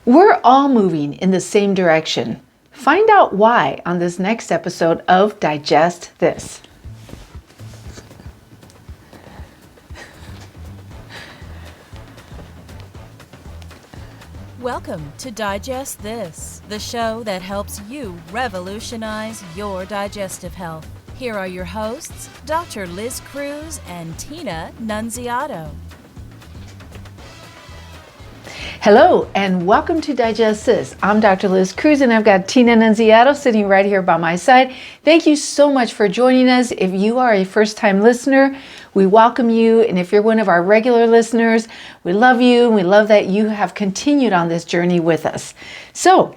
We're all moving in the same direction. Find out why on this next episode of Digest This. Welcome to Digest This, the show that helps you revolutionize your digestive health. Here are your hosts, Dr. Liz Cruz and Tina Nunziato. Hello and welcome to Digest This. I'm Dr. Liz Cruz and I've got Tina Nunziato sitting right here by my side. Thank you so much for joining us. If you are a first-time listener, we welcome you. And if you're one of our regular listeners, we love you. We love that you have continued on this journey with us. So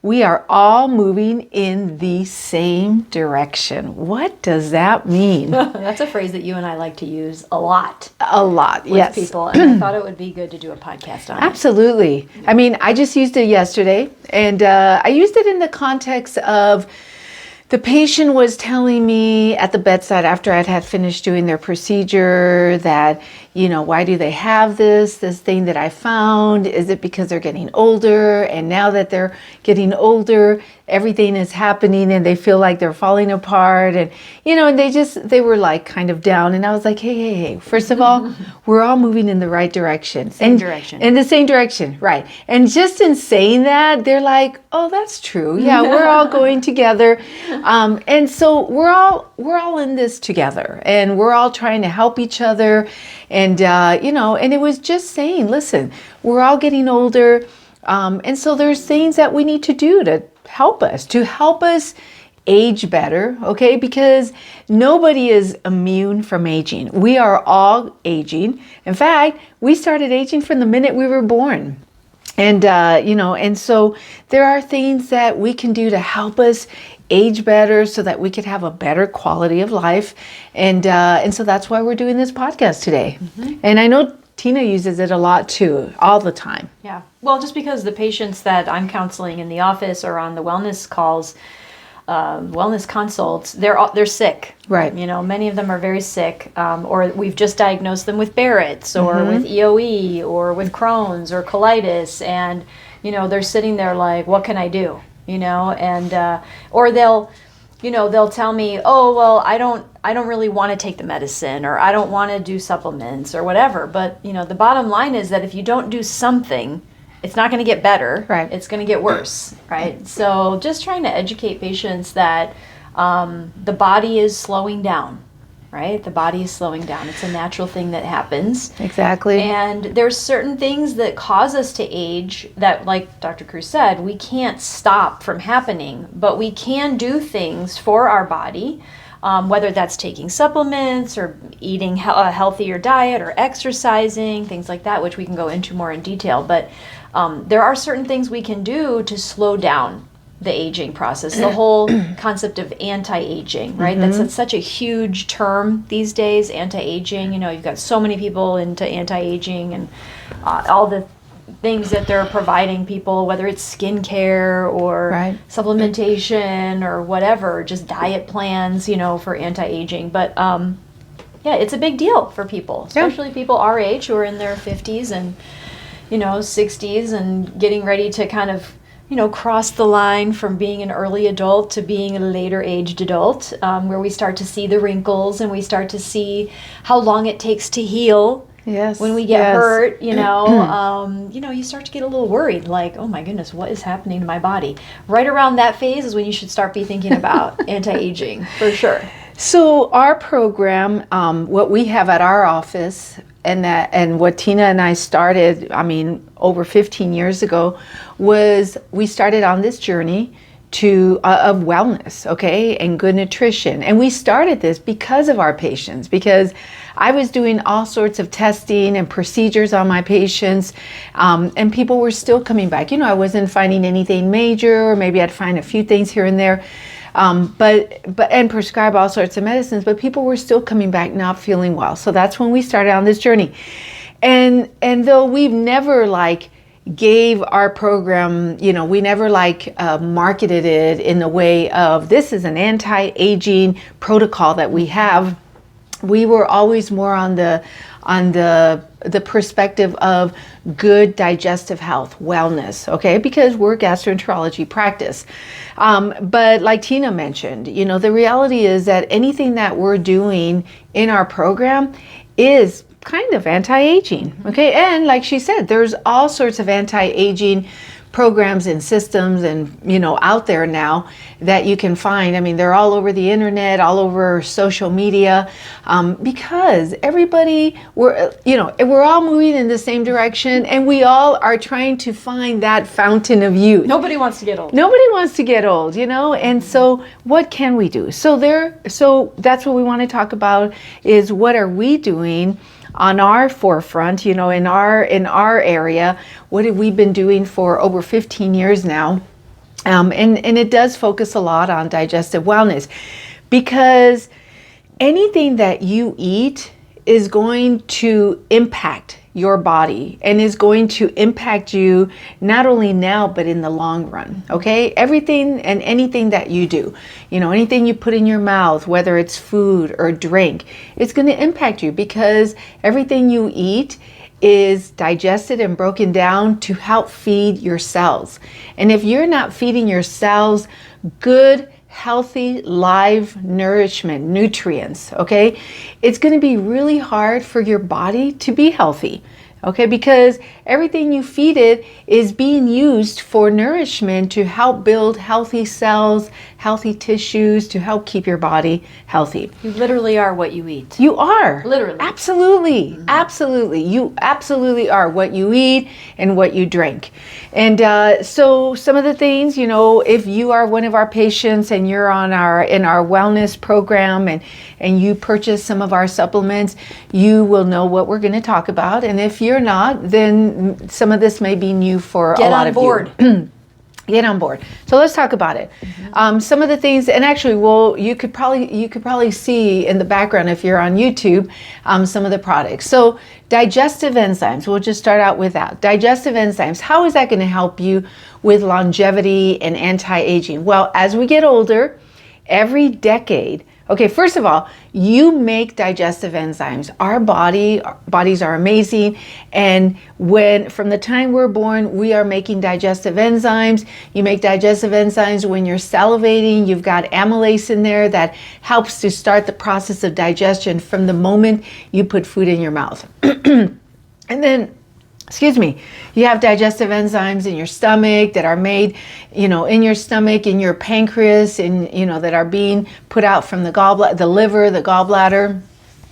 we are all moving in the same direction. What does that mean? That's a phrase that you and I like to use a lot. A lot, with yes. People, and I thought it would be good to do a podcast on it. Absolutely. I mean, I just used it yesterday, and I used it in the context of the patient was telling me at the bedside after I'd had finished doing their procedure that, you know, why do they have this thing that I found? Is it because they're getting older? And now that they're getting older, everything is happening and they feel like they're falling apart. And, you know, and they were like kind of down. And I was like, hey, first of all, we're all moving in the right direction. Same direction. In the same direction, right. And just in saying that, they're like, oh, that's true. Yeah, we're all going together. And so we're all in this together and we're all trying to help each other. And, you know, and it was just saying, listen, we're all getting older. And so there's things that we need to do to help us age better. Okay. Because nobody is immune from aging. We are all aging. In fact, we started aging from the minute we were born. And, you know, and so there are things that we can do to help us age better so that we could have a better quality of life. And so that's why we're doing this podcast today. Mm-hmm. And I know Tina uses it a lot too, all the time. Yeah. Well, just because the patients that I'm counseling in the office or on the wellness calls, wellness consults, they're sick. Right. You know, many of them are very sick, or we've just diagnosed them with Barrett's or with EOE or with Crohn's or colitis. And, you know, they're sitting there like, what can I do? You know, and, or they'll tell me, oh, well, I don't really want to take the medicine, or I don't want to do supplements or whatever. But, you know, the bottom line is that if you don't do something, it's not going to get better. Right. It's going to get worse. Right. So just trying to educate patients that the body is slowing down. Right? The body is slowing down. It's a natural thing that happens. Exactly. And there's certain things that cause us to age that, like Dr. Cruz said, we can't stop from happening, but we can do things for our body, whether that's taking supplements or eating a healthier diet or exercising, things like that, which we can go into more in detail. But there are certain things we can do to slow down the aging process, the whole concept of anti-aging, right? Mm-hmm. That's such a huge term these days, anti-aging. You know, you've got so many people into anti-aging and all the things that they're providing people, whether it's skincare or supplementation or whatever, just diet plans, you know, for anti-aging. But yeah, it's a big deal for people, especially people our age who are in their 50s and, you know, 60s and getting ready to kind of, you know, cross the line from being an early adult to being a later aged adult, where we start to see the wrinkles and we start to see how long it takes to heal. Yes. When we get hurt, you know, you start to get a little worried, like, oh my goodness, what is happening to my body? Right around that phase is when you should start be thinking about anti-aging, for sure. So our program, what we have at our office, and what Tina and I started, I mean, over 15 years ago, was we started on this journey of wellness, okay, and good nutrition. And we started this because of our patients, because I was doing all sorts of testing and procedures on my patients, and people were still coming back. You know, I wasn't finding anything major, or maybe I'd find a few things here and there. And prescribe all sorts of medicines, but people were still coming back not feeling well. So that's when we started on this journey. And though we've never gave our program, you know, we never marketed it in the way of this is an anti-aging protocol that we have. We were always more on the the perspective of good digestive health, wellness, okay? Because we're gastroenterology practice. But like Tina mentioned, the reality is that anything that we're doing in our program is kind of anti-aging, okay? And like she said, there's all sorts of anti-aging programs and systems and out there now that you can find. I mean, they're all over the internet, all over social media, because everybody, we're all moving in the same direction, and we all are trying to find that fountain of youth. Nobody wants to get old. Nobody wants to get old, and so what can we do? So that's what we want to talk about, is what are we doing on our forefront, in our area. What have we been doing for over 15 years now? And it does focus a lot on digestive wellness, because anything that you eat is going to impact your body and is going to impact you not only now but in the long run, okay? Everything and anything that you do, anything you put in your mouth, whether it's food or drink, it's going to impact you, because everything you eat is digested and broken down to help feed your cells. And if you're not feeding your cells good, healthy, live nourishment, nutrients, okay, it's going to be really hard for your body to be healthy, okay, because everything you feed it is being used for nourishment to help build healthy cells, healthy tissues, to help keep your body healthy. You literally are what you eat. You are. Literally. Absolutely. Absolutely. You absolutely are what you eat and what you drink. And so some of the things, if you are one of our patients and you're in our wellness program and you purchase some of our supplements, you will know what we're going to talk about. And if you're not, then some of this may be new for a lot of you. Get on board. So let's talk about it. Some of the things, and actually, you could probably see in the background if you're on YouTube, some of the products. So digestive enzymes, we'll just start out with that. Digestive enzymes, how is that going to help you with longevity and anti-aging? Well, as we get older, every decade, okay, first of all, you make digestive enzymes. Our bodies are amazing. And from the time we're born, we are making digestive enzymes. You make digestive enzymes when you're salivating. You've got amylase in there that helps to start the process of digestion from the moment you put food in your mouth. And then, you have digestive enzymes in your stomach that are made, in your stomach, in your pancreas, that are being put out from the gallbladder, the liver, the gallbladder,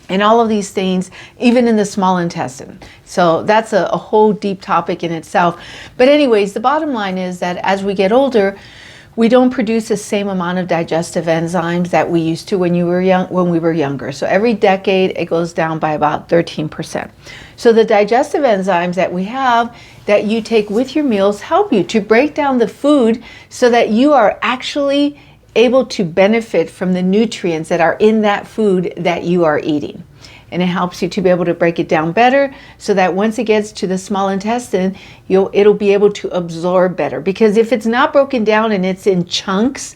and all of these things, even in the small intestine. So that's a whole deep topic in itself. But anyways, the bottom line is that as we get older, we don't produce the same amount of digestive enzymes that we used to when we were younger. So every decade it goes down by about 13%. So the digestive enzymes that we have that you take with your meals help you to break down the food so that you are actually able to benefit from the nutrients that are in that food that you are eating. And it helps you to be able to break it down better so that once it gets to the small intestine, it'll be able to absorb better. Because if it's not broken down and it's in chunks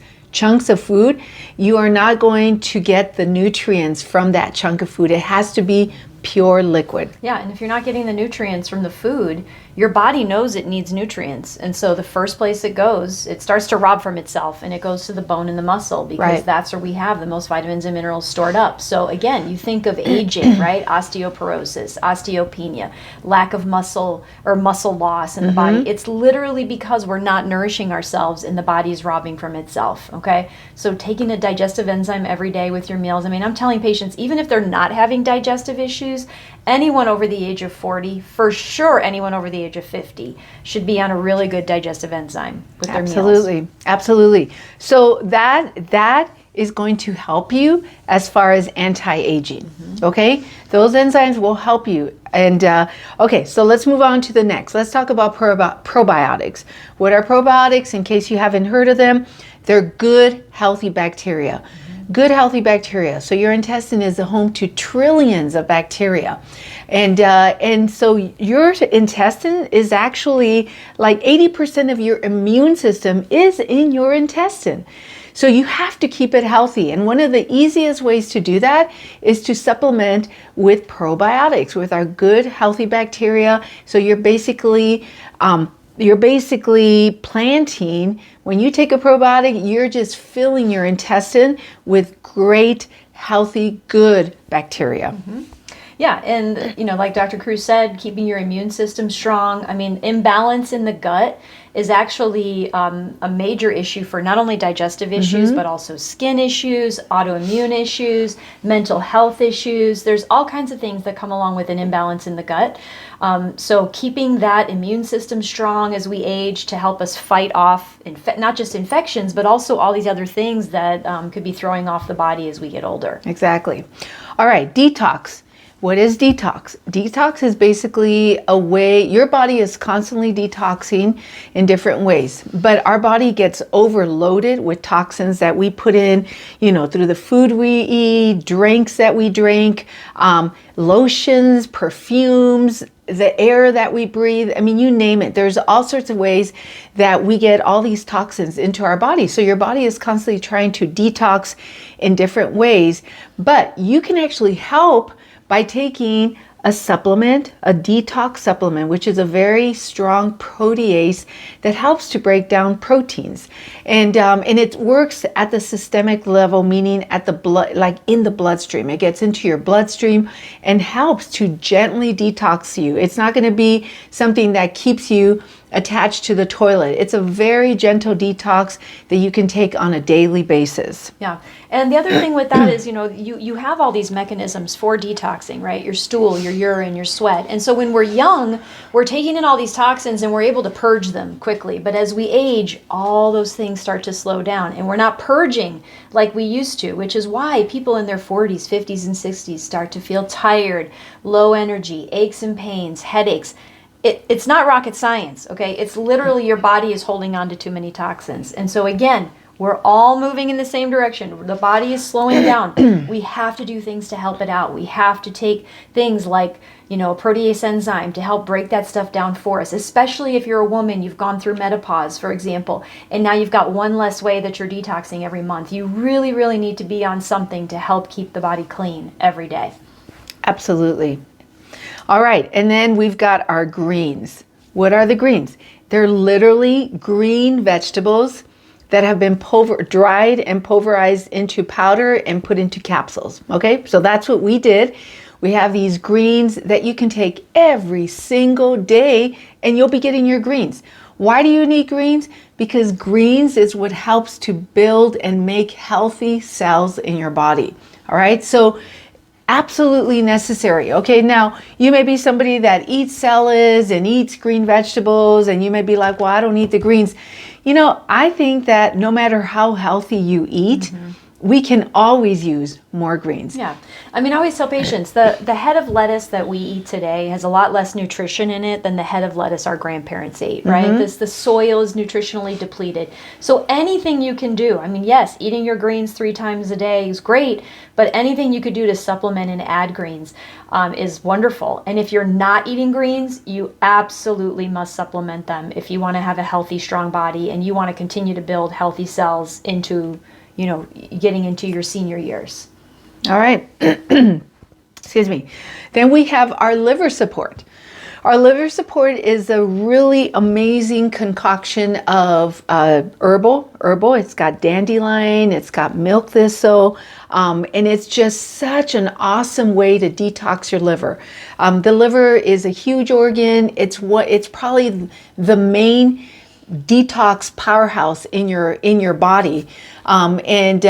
of food, you are not going to get the nutrients from that chunk of food. It has to be pure liquid. Yeah, and if you're not getting the nutrients from the food, your body knows it needs nutrients. And so the first place it goes, it starts to rob from itself, and it goes to the bone and the muscle, because that's where we have the most vitamins and minerals stored up. So again, you think of aging, right? Osteoporosis, osteopenia, lack of muscle or muscle loss in the body. It's literally because we're not nourishing ourselves and the body is robbing from itself, okay? So taking a digestive enzyme every day with your meals, I'm telling patients, even if they're not having digestive issues, anyone over the age of 40, for sure anyone over the age of 50, should be on a really good digestive enzyme with their meals. Absolutely. So that is going to help you as far as anti-aging, okay? Those enzymes will help you. And okay, so let's move on to the next. Let's talk about probiotics. What are probiotics? In case you haven't heard of them, they're good, healthy bacteria. Good, healthy bacteria. So your intestine is the home to trillions of bacteria. And so your intestine is actually like 80% of your immune system is in your intestine. So you have to keep it healthy. And one of the easiest ways to do that is to supplement with probiotics, with our good healthy bacteria. So you're basically planting, when you take a probiotic, you're just filling your intestine with great, healthy, good bacteria. Mm-hmm. Yeah, and like Dr. Cruz said, keeping your immune system strong. I mean, imbalance in the gut is actually a major issue for not only digestive issues, but also skin issues, autoimmune issues, mental health issues. There's all kinds of things that come along with an imbalance in the gut. So keeping that immune system strong as we age to help us fight off not just infections, but also all these other things that could be throwing off the body as we get older. Exactly. All right, detox. What is detox? Detox is basically a way, your body is constantly detoxing in different ways, but our body gets overloaded with toxins that we put in, through the food we eat, drinks that we drink, lotions, perfumes, the air that we breathe. I mean, you name it. There's all sorts of ways that we get all these toxins into our body. So your body is constantly trying to detox in different ways, but you can actually help by taking a supplement, a detox supplement, which is a very strong protease that helps to break down proteins. And it works at the systemic level, meaning at the blood, like in the bloodstream. It gets into your bloodstream and helps to gently detox you. It's not going to be something that keeps you attached to the toilet. It's a very gentle detox that you can take on a daily basis. Yeah. And the other thing with that is, you have all these mechanisms for detoxing, right? Your stool, your urine, your sweat. And so when we're young, we're taking in all these toxins and we're able to purge them quickly. But as we age, all those things start to slow down and we're not purging like we used to, which is why people in their 40s, 50s, and 60s start to feel tired, low energy, aches and pains, headaches. It's not rocket science, okay? It's literally your body is holding on to too many toxins. And so again, we're all moving in the same direction. The body is slowing down. We have to do things to help it out. We have to take things like, a protease enzyme to help break that stuff down for us, especially if you're a woman, you've gone through menopause, for example, and now you've got one less way that you're detoxing every month. You really, really need to be on something to help keep the body clean every day. Absolutely. All right, and then we've got our greens. What are the greens? They're literally green vegetables that have been dried and pulverized into powder and put into capsules. Okay, so that's what we did. We have these greens that you can take every single day and you'll be getting your greens. Why do you need greens? Because greens is what helps to build and make healthy cells in your body. All right, so absolutely necessary. Okay, now you may be somebody that eats salads and eats green vegetables and you may be like, well, I don't eat the greens. I think that no matter how healthy you eat, we can always use more greens. Yeah. I mean, I always tell patients the head of lettuce that we eat today has a lot less nutrition in it than the head of lettuce our grandparents ate, right? The soil is nutritionally depleted. So anything you can do, I mean, yes, eating your greens 3 times a day is great, but anything you could do to supplement and add greens is wonderful. And if you're not eating greens, you absolutely must supplement them if you want to have a healthy, strong body and you want to continue to build healthy cells into getting into your senior years. All right. Excuse me. Then we have our liver support. Our liver support is a really amazing concoction of herbal. It's got dandelion, it's got milk thistle, and it's just such an awesome way to detox your liver. The liver is a huge organ. It's probably the main detox powerhouse in your body, and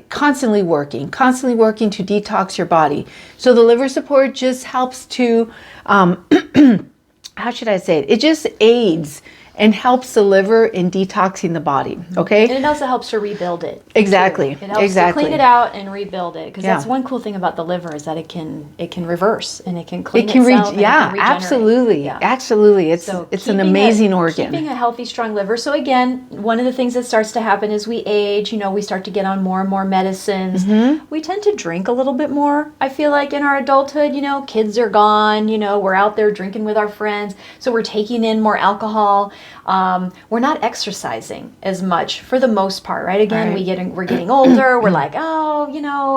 constantly working to detox your body. So the liver support just helps to how should I say it? It just aids and helps the liver in detoxing the body. Okay, and it also helps to rebuild it. Exactly. It helps to clean it out and rebuild it, because that's one cool thing about the liver is that it can reverse and it can clean itself. And it can regenerate. Absolutely. Yeah. Absolutely. It's an amazing organ. Keeping a healthy, strong liver. So again, one of the things that starts to happen as we age, we start to get on more and more medicines. We tend to drink a little bit more. I feel like in our adulthood, kids are gone. We're out there drinking with our friends, so we're taking in more alcohol. We're not exercising as much for the most part, right? Again, we're getting older. We're like, oh,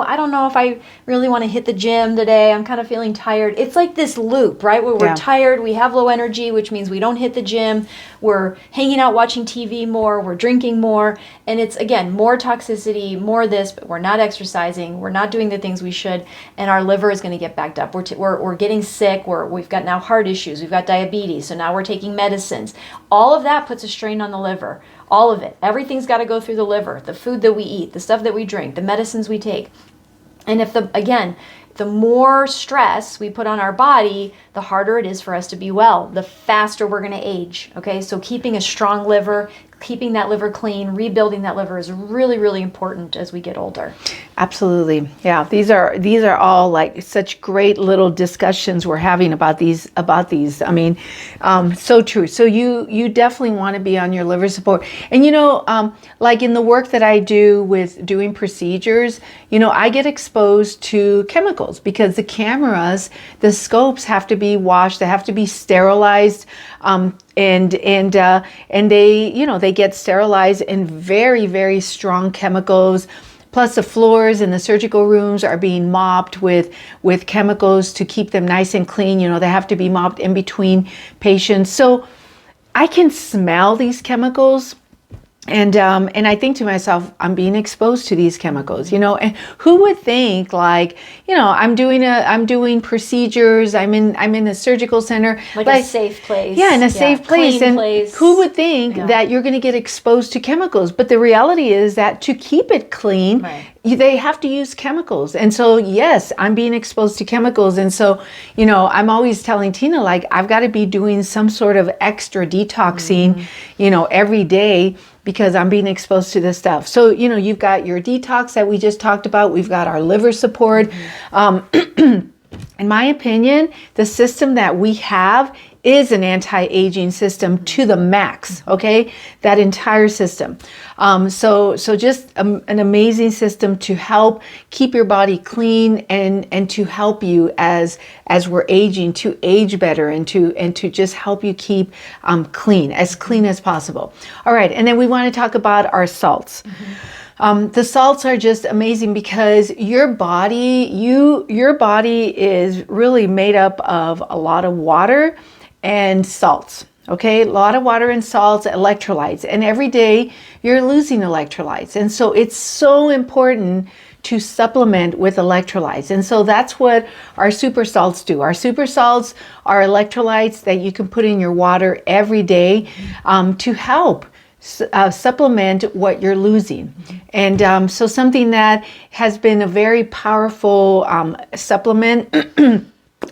I don't know if I really want to hit the gym today. I'm kind of feeling tired. It's like this loop, right? Where we're tired, we have low energy, which means we don't hit the gym. We're hanging out watching TV more, we're drinking more, and it's, again, more toxicity, more this, but we're not exercising, we're not doing the things we should, and our liver is going to get backed up. We're getting sick, we've got now heart issues, we've got diabetes, so now we're taking medicines. All of that puts a strain on the liver. All of it. Everything's got to go through the liver, the food that we eat, the stuff that we drink, the medicines we take. And the more stress we put on our body, the harder it is for us to be well, the faster we're going to age. Okay, so keeping a strong liver, keeping that liver clean, rebuilding that liver is really, really important as we get older. Absolutely. Yeah. These are all like such great little discussions we're having about these. I mean, so true. So you definitely want to be on your liver support. And like in the work that I do with doing procedures, I get exposed to chemicals because the cameras, the scopes have to be washed, they have to be sterilized. And they get sterilized in very, very strong chemicals. Plus the floors in the surgical rooms are being mopped with chemicals to keep them nice and clean. They have to be mopped in between patients. So I can smell these chemicals. And I think to myself, I'm being exposed to these chemicals, and who would think I'm doing procedures, I'm in a surgical center, like a safe place. Yeah, in a safe place. And place. Who would think that you're going to get exposed to chemicals? But the reality is that to keep it clean, they have to use chemicals. And so, yes, I'm being exposed to chemicals. And so, I'm always telling Tina, I've got to be doing some sort of extra detoxing, every day, because I'm being exposed to this stuff. So, you've got your detox that we just talked about. We've got our liver support. In my opinion, the system that we have is an anti-aging system to the max, okay? That entire system. So just an amazing system to help keep your body clean and to help you as we're aging, to age better and to just help you keep clean as possible. All right, and then we want to talk about our salts. The salts are just amazing because your body is really made up of a lot of water and salts. Okay, a lot of water and salts, electrolytes, and every day you're losing electrolytes. And so it's so important to supplement with electrolytes. And so that's what our super salts do. Our super salts are electrolytes that you can put in your water every day to help supplement what you're losing. And so something that has been a very powerful supplement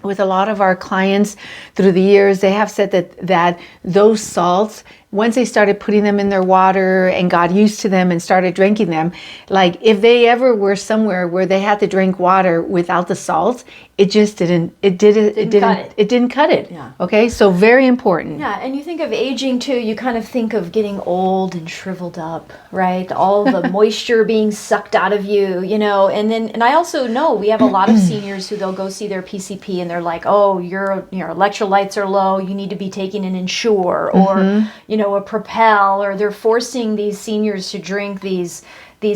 with a lot of our clients through the years, they have said that those salts, once they started putting them in their water and got used to them and started drinking them, if they ever were somewhere where they had to drink water without the salts, it just didn't cut it. Yeah. Okay, so very important. Yeah, and you think of aging too, you kind of think of getting old and shriveled up, right? All the moisture being sucked out of you, and I also know we have a lot of seniors who they'll go see their PCP and they're like, oh, your electrolytes are low, you need to be taking an Ensure or a Propel, or they're forcing these seniors to drink these, they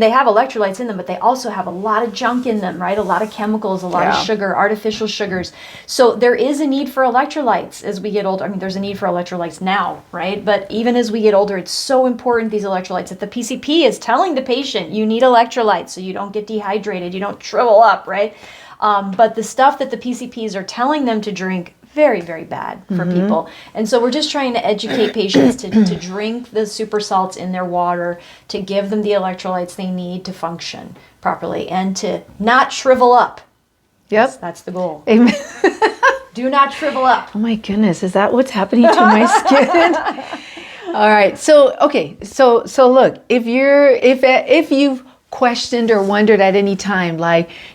have electrolytes in them, but they also have a lot of junk in them, right? A lot of chemicals, a lot of sugar, artificial sugars. So there is a need for electrolytes as we get older. There's a need for electrolytes now, right? But even as we get older, it's so important, these electrolytes, that the PCP is telling the patient, you need electrolytes so you don't get dehydrated, you don't shrivel up, right? But the stuff that the PCPs are telling them to drink, very, very bad for people. And so we're just trying to educate patients to drink the super salts in their water, to give them the electrolytes they need to function properly and to not shrivel up. Yep. That's the goal. Amen. Do not shrivel up. Oh my goodness, is that what's happening to my skin? All right. So, okay. So look, if you've questioned or wondered at any time,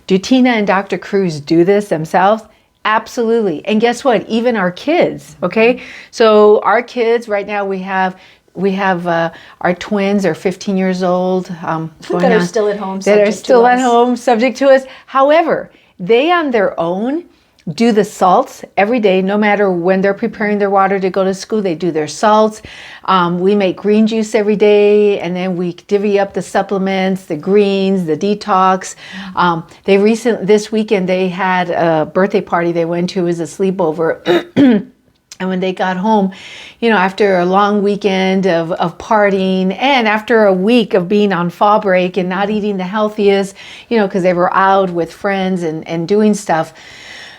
do Tina and Dr. Cruz do this themselves? Absolutely. And guess what? Even our kids, okay? So our kids right now, we have our twins are 15 years old. That are still at home. That are still at home, subject to us. However, they on their own do the salts every day, no matter when they're preparing their water to go to school. They do their salts. We make green juice every day, and then we divvy up the supplements, the greens, the detox. This weekend they had a birthday party they went to. It was a sleepover. And when they got home, after a long weekend of partying and after a week of being on fall break and not eating the healthiest, because they were out with friends and doing stuff,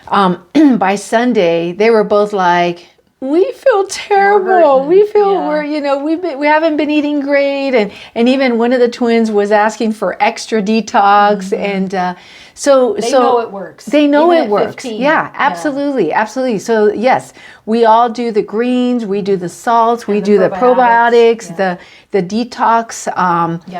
by Sunday, they were both like, we feel terrible. We feel we haven't been eating great, and even one of the twins was asking for extra detox, and so they know it works. They know even it works. 15. Yeah, absolutely, absolutely. So yes, we all do the greens, we do the salts, we do the probiotics, the detox.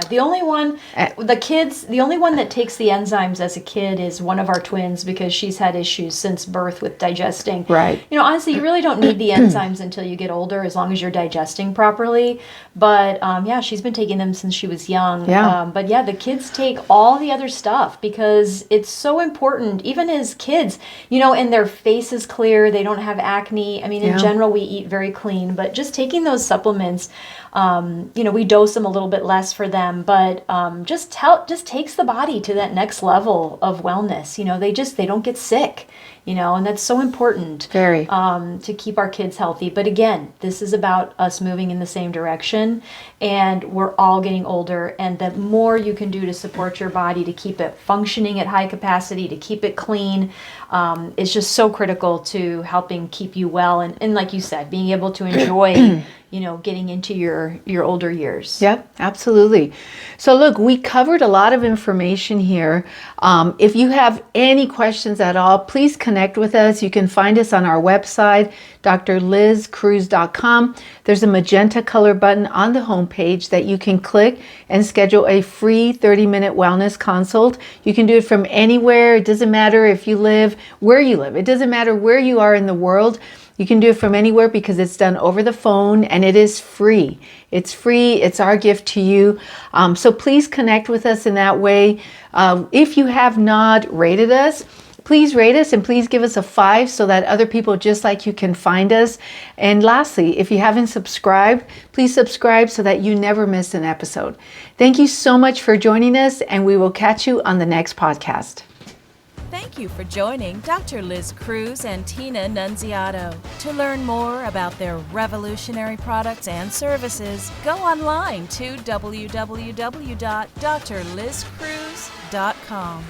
The only one, the only one that takes the enzymes as a kid is one of our twins, because she's had issues since birth with digesting. Right. Honestly, you really don't need the enzymes until you get older, as long as you're digesting properly. But she's been taking them since she was young. Yeah. But the kids take all the other stuff because it's so important, even as kids, and their face is clear, they don't have acne. I mean, in general, we eat very clean, but just taking those supplements, we dose them a little bit less for them, but just takes the body to that next level of wellness. They don't get sick, and that's so important. Very. To keep our kids healthy. But again, this is about us moving in the same direction, and we're all getting older, and the more you can do to support your body to keep it functioning at high capacity, to keep it clean, is just so critical to helping keep you well, and like you said, being able to enjoy getting into your older years. Yep, absolutely. So look, we covered a lot of information here. If you have any questions at all, please connect with us. You can find us on our website, drlizcruz.com. There's a magenta color button on the homepage that you can click and schedule a free 30-minute wellness consult. You can do it from anywhere. It doesn't matter where you live. It doesn't matter where you are in the world. You can do it from anywhere because it's done over the phone, and it is free. It's free. It's our gift to you. So please connect with us in that way. If you have not rated us, please rate us, and please give us a 5 so that other people just like you can find us. And lastly, if you haven't subscribed, please subscribe so that you never miss an episode. Thank you so much for joining us, and we will catch you on the next podcast. Thank you for joining Dr. Liz Cruz and Tina Nunziato. To learn more about their revolutionary products and services, go online to www.drlizcruz.com.